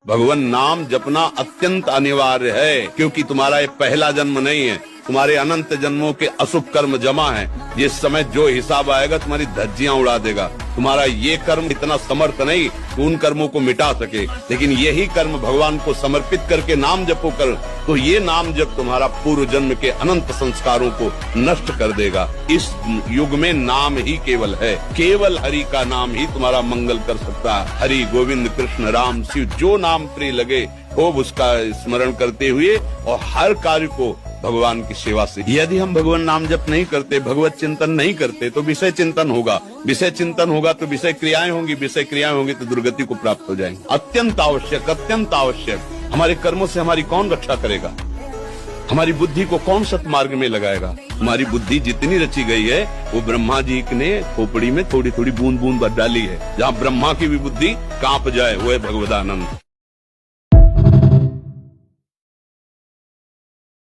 भगवान नाम जपना अत्यंत अनिवार्य है, क्योंकि तुम्हारा ये पहला जन्म नहीं है, तुम्हारे अनंत जन्मों के अशुभ कर्म जमा है। ये समय जो हिसाब आएगा तुम्हारी धज्जियां उड़ा देगा। तुम्हारा ये कर्म इतना समर्थ नहीं कि उन कर्मों को मिटा सके, लेकिन यही कर्म भगवान को समर्पित करके नाम जपो कर, तो ये नाम जप तुम्हारा पूर्व जन्म के अनंत संस्कारों को नष्ट कर देगा। इस युग में नाम ही केवल है, केवल हरि का नाम ही तुम्हारा मंगल कर सकता है। हरि गोविंद कृष्ण राम शिव, जो नाम प्रिय लगे खूब उसका स्मरण करते हुए और हर कार्य को भगवान की सेवा से। यदि हम भगवान नाम जप नहीं करते, भगवत चिंतन नहीं करते, तो विषय चिंतन होगा, विषय चिंतन होगा तो विषय क्रियाएं होंगी, विषय क्रियाएं होंगी तो दुर्गति को प्राप्त हो जाएंगे। अत्यंत आवश्यक, अत्यंत आवश्यक। हमारे कर्मों से हमारी कौन रक्षा करेगा? हमारी बुद्धि को कौन सत्मार्ग में लगाएगा? हमारी बुद्धि जितनी रची गई है वो ब्रह्मा जी ने खोपड़ी में थोड़ी थोड़ी बूंद बूंद डाली है। जहाँ ब्रह्मा की भी बुद्धि कांप जाए, वो है भगवदानंद।